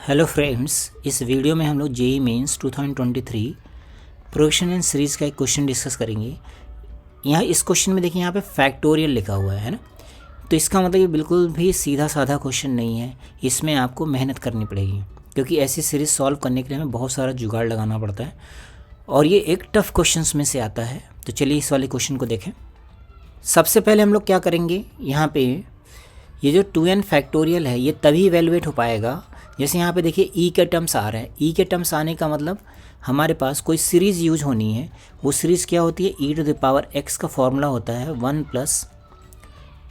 Hello friends, इस video में हम लोग JEE mains 2023 projection and series का एक क्वेश्चन डिस्कस करेंगे। यहाँ इस क्वेश्चन में देखिए, यहाँ पे फैक्टोरियल लिखा हुआ है ना। तो इसका मतलब ये बिल्कुल भी सीधा साधा क्वेश्चन नहीं है, इसमें आपको मेहनत करनी पड़ेगी क्योंकि ऐसी सीरीज़ सॉल्व करने के लिए हमें बहुत सारा जुगाड़ लगाना पड़ता है और ये एक टफ क्वेश्चंस में से आता है। तो चलिए इस वाले क्वेश्चन को देखें। सबसे पहले हम लोग क्या करेंगे, यहाँ पे ये जो 2n फैक्टोरियल है ये तभी इवेलुएट हो पाएगा जैसे यहाँ पे देखिए ई के टर्म्स आ रहे हैं। ई के टर्म्स आने का मतलब हमारे पास कोई सीरीज़ यूज होनी है। वो सीरीज़ क्या होती है, ई टू द पावर एक्स का फॉर्मूला होता है 1 +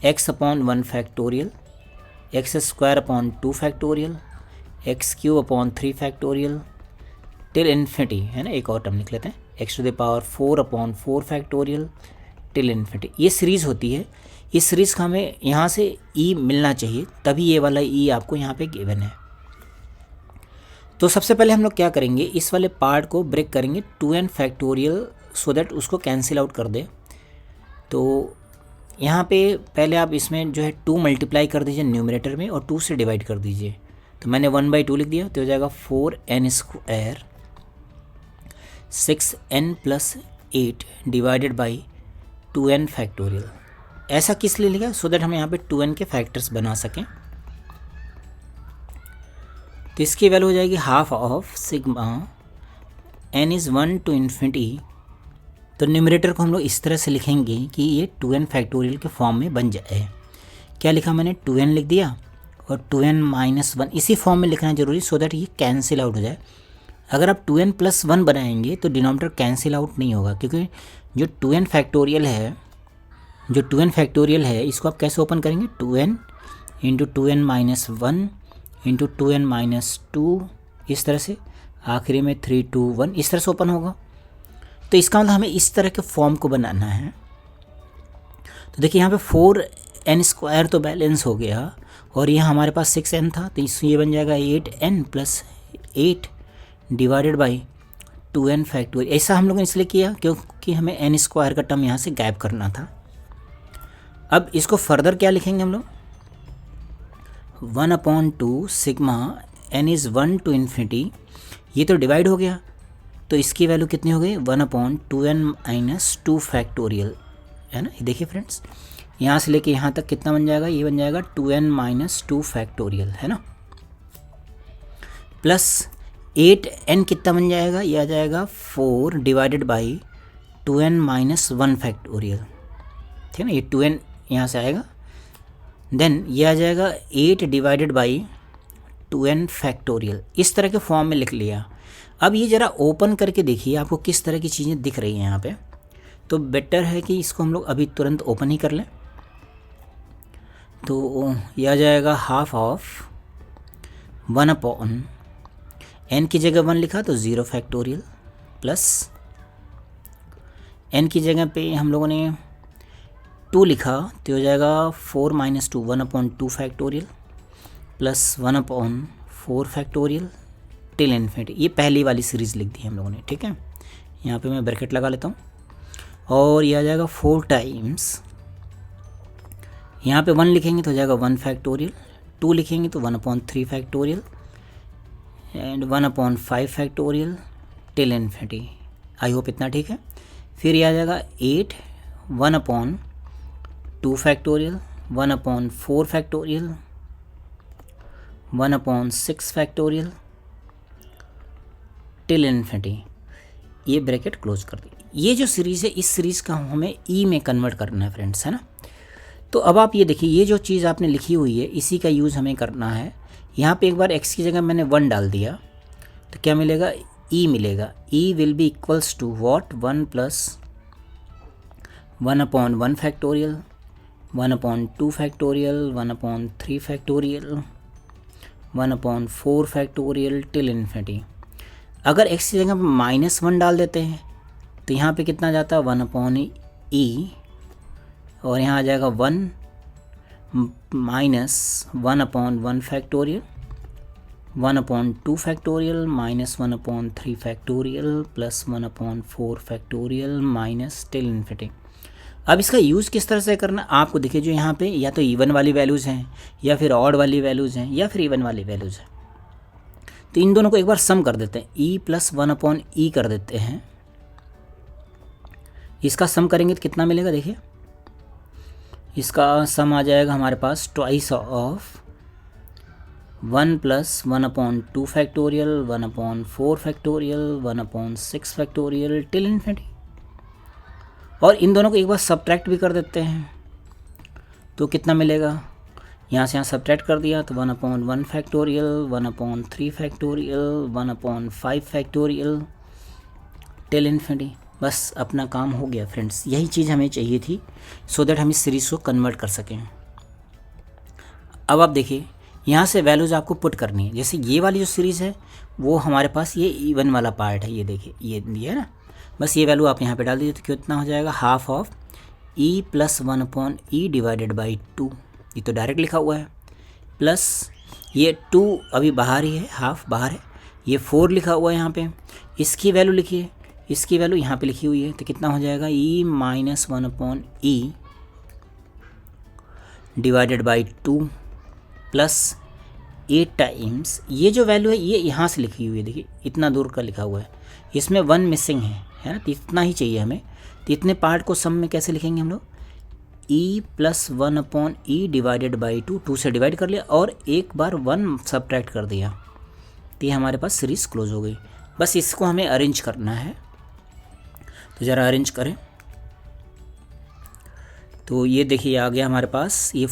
x/1 factorial, x² 2 factorial, x³ 3 factorial till infinity, है ना। एक और टर्म लिख लेते हैं, x⁴/4 फैक्टोरियल टिल इन्फिनिटी। ये सीरीज़ होती है। इस सीरीज़ का हमें यहाँ से ई मिलना चाहिए, तभी ये वाला ई आपको यहाँ पे गिवन है। तो सबसे पहले हम लोग क्या करेंगे, इस वाले पार्ट को ब्रेक करेंगे 2n फैक्टोरियल सो दैट उसको कैंसिल आउट कर दे। तो यहाँ पे पहले आप इसमें जो है 2 मल्टीप्लाई कर दीजिए न्यूमरेटर में और 2 से डिवाइड कर दीजिए। तो मैंने 1/2 लिख दिया, तो हो जाएगा 4n² 6n + 8 divided by 2n factorial. ऐसा किस लिए लिखा, सो दैट हम यहाँ पे 2n के फैक्टर्स बना सकें। तो इसकी वैल्यू हो जाएगी ½ सिग्मा n इज़ 1 to ∞। तो न्यूमरेटर को हम लोग इस तरह से लिखेंगे कि ये 2n फैक्टोरियल के फॉर्म में बन जाए। क्या लिखा मैंने, 2n लिख दिया और 2n - 1 इसी फॉर्म में लिखना जरूरी, सो दैट ये कैंसिल आउट हो जाए। अगर आप 2n + 1 बनाएंगे तो डिनोमिनेटर कैंसिल आउट नहीं होगा, क्योंकि जो 2n फैक्टोरियल है इसको आप कैसे ओपन करेंगे, 2n × 2n - 1 × 2n - 2, इस तरह से आखिरी में 3 2 1 इस तरह से ओपन होगा। तो इसका मतलब हमें इस तरह के फॉर्म को बनाना है। तो देखिए यहाँ पे 4n² तो बैलेंस हो गया और यहाँ हमारे पास 6n था, तो ये बन जाएगा 8n + 8 divided by 2n factorial. ऐसा हम लोगों ने इसलिए किया क्योंकि हमें n² का टर्म यहाँ से गायब करना था। अब इसको फर्दर क्या लिखेंगे हम लोग, 1/2 सिग्मा n इज़ 1 to ∞। ये तो डिवाइड हो गया, तो इसकी वैल्यू कितनी हो गई, 1/2n - 2 फैक्टोरियल, है ना। ये देखिए फ्रेंड्स, यहाँ से लेके यहाँ तक कितना बन जाएगा, ये बन जाएगा 2n - 2 फैक्टोरियल, है ना। प्लस 8n कितना बन जाएगा, ये आ जाएगा 4 डिवाइडेड बाई 2n - 1 फैक्टोरियल, ठीक है ना। ये 2n यहाँ से आएगा, देन ये आ जाएगा 8 डिवाइडेड बाई 2n फैक्टोरियल। इस तरह के फॉर्म में लिख लिया। अब ये ज़रा ओपन करके देखिए आपको किस तरह की चीज़ें दिख रही हैं यहाँ पे। तो बेटर है कि इसको हम लोग अभी तुरंत ओपन ही कर लें। तो ये आ जाएगा ½ 1/n, n की जगह 1 लिखा तो 0 फैक्टोरियल, प्लस n की जगह पे हम लोगों ने 2 लिखा तो हो जाएगा 4 - 2 1/2 factorial plus 1/4 factorial till infinity. ये पहली वाली सीरीज़ लिख दी हम लोगों ने, ठीक है। यहाँ पे मैं ब्रैकेट लगा लेता हूँ और ये आ जाएगा 4 टाइम्स, यहाँ पे 1 लिखेंगे तो हो जाएगा 1 फैक्टोरियल, 2 लिखेंगे तो 1/3 factorial and 1/5 factorial till infinity. I hope इतना ठीक है। फिर ये आ जाएगा 8 1/2 factorial, 1/4 factorial, 1/6 factorial till infinity. ये ब्रैकेट क्लोज कर दी। ये जो सीरीज़ है, इस सीरीज़ का हमें ई में कन्वर्ट करना है फ्रेंड्स, है ना। तो अब आप ये देखिए, ये जो चीज़ आपने लिखी हुई है इसी का यूज़ हमें करना है। यहाँ पे एक बार x की जगह मैंने 1 डाल दिया तो क्या मिलेगा, ई मिलेगा। E will be equals to what, 1 + 1/1 factorial, 1/2 factorial, 1/3 factorial, 1/4 factorial till infinity. अगर x की जगह पर -1 डाल देते हैं तो यहाँ पे कितना जाता है, 1/e और यहाँ आ जाएगा 1 - 1/1 factorial, 1/2 factorial minus 1/3 factorial plus 1/4 factorial minus till infinity. अब इसका यूज़ किस तरह से करना, आपको देखिए जो यहाँ पे या तो इवन वाली वैल्यूज़ हैं या फिर ऑड वाली वैल्यूज़ हैं या फिर इवन वाली वैल्यूज़ हैं। तो इन दोनों को एक बार सम कर देते हैं, ई प्लस 1/e कर देते हैं। इसका सम करेंगे तो कितना मिलेगा, देखिए इसका सम आ जाएगा हमारे पास twice of 1 plus 1/2 factorial, 1/4 factorial, 1/6 factorial till infinity. और इन दोनों को एक बार सब्ट्रैक्ट भी कर देते हैं तो कितना मिलेगा, यहाँ से यहाँ सब्ट्रैक्ट कर दिया तो 1/1 factorial, 1/3 factorial, 1/5 factorial till infinity. बस अपना काम हो गया फ्रेंड्स, यही चीज़ हमें चाहिए थी सो दैट हम इस सीरीज़ को कन्वर्ट कर सकें। अब आप देखिए यहाँ से वैल्यूज़ आपको पुट करनी है। जैसे ये वाली जो सीरीज़ है वो हमारे पास ये इवन वाला पार्ट है, ये देखिए ये है ना, बस ये वैल्यू आप यहाँ पे डाल दीजिए तो कितना हो जाएगा, half of e plus 1/e divided by 2, ये तो डायरेक्ट लिखा हुआ है, प्लस ये 2 अभी बाहर ही है, हाफ बाहर है, ये 4 लिखा हुआ है यहाँ पे, इसकी वैल्यू लिखिए, इसकी वैल्यू यहाँ पे लिखी हुई है तो कितना हो जाएगा, e minus 1/e divided by 2 plus 8 times, ये जो वैल्यू है ये यहाँ से लिखी हुई है, देखिए इतना दूर का लिखा हुआ है, इसमें 1 मिसिंग है ना, तो इतना ही चाहिए हमें। तो इतने पार्ट को सम में कैसे लिखेंगे हम लोग, e plus 1/e divided by 2, 2 से डिवाइड कर लिया और एक बार 1 सब्ट्रैक्ट कर दिया तो ये हमारे पास सीरीज़ क्लोज हो गई। बस इसको हमें अरेंज करना है, तो ज़रा अरेंज करें। तो ये देखिए आ गया हमारे पास, ये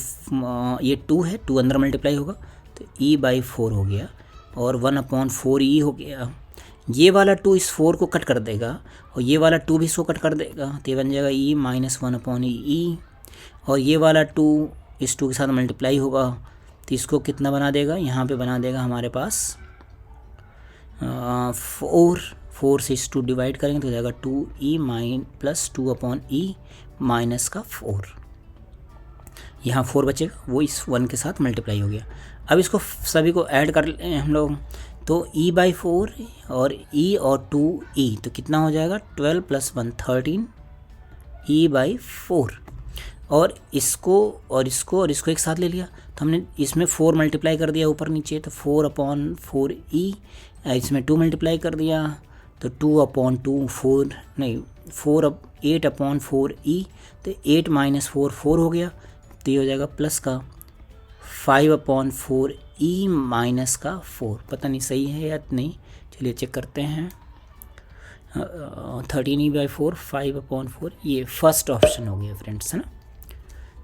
2 है, 2 अंदर मल्टीप्लाई होगा तो e/4 हो गया और 1/4e हो गया। ये वाला 2 इस 4 को कट कर देगा और ये वाला 2 भी इसको कट कर देगा तो ये बन जाएगा e माइनस 1/e, और ये वाला 2 इस 2 के साथ मल्टीप्लाई होगा तो इसको कितना बना देगा, यहाँ पे बना देगा हमारे पास 4 से इस 2 डिवाइड करेंगे तो हो जाएगा 2e प्लस 2/e माइनस का 4, यहाँ 4 बचेगा, वो इस 1 के साथ मल्टीप्लाई हो गया। अब इसको सभी को ऐड कर लें हम लोग, तो e/4 और e और 2e तो कितना हो जाएगा, 12 प्लस 1 13 e/4, और इसको एक साथ ले लिया तो हमने इसमें 4 मल्टीप्लाई कर दिया ऊपर नीचे तो 4/4e, इसमें 2 मल्टीप्लाई कर दिया तो 2/2 8/4e, तो 8 माइनस 4 4 हो गया तो ये हो जाएगा प्लस का 5/4e माइनस का 4, पता नहीं सही है या नहीं, चलिए चेक करते हैं। 13e/4 5/4, ये फर्स्ट ऑप्शन हो गया फ्रेंड्स, है ना।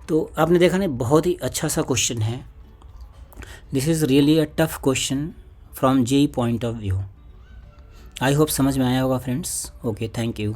तो आपने देखा ना, बहुत ही अच्छा सा क्वेश्चन है। This is really a tough question from JEE point of view. I hope समझ में आया होगा फ्रेंड्स। Okay, thank you.